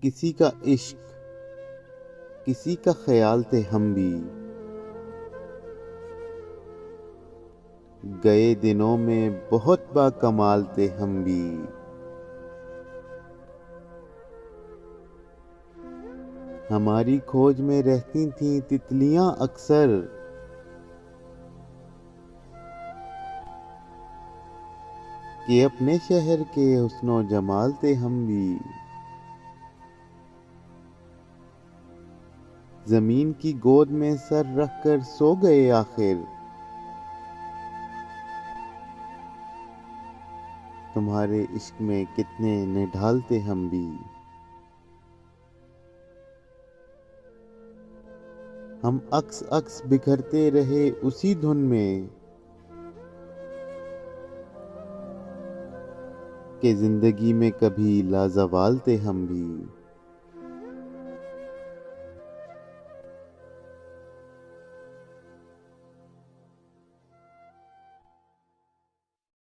किसी का इश्क, किसी का ख्याल थे हम भी। गए दिनों में बहुत बाकमाल थे हम भी। हमारी खोज में रहती थीं तितलियां अक्सर। कि अपने शहर के हुस्नो जमाल थे हम भी। जमीन की गोद में सर रख कर सो गए आखिर। तुम्हारे इश्क में कितने निढाल थे हम भी। हम अक्स अक्स बिखरते रहे उसी धुन में। कि जिंदगी में कभी लाजवाल थे हम भी।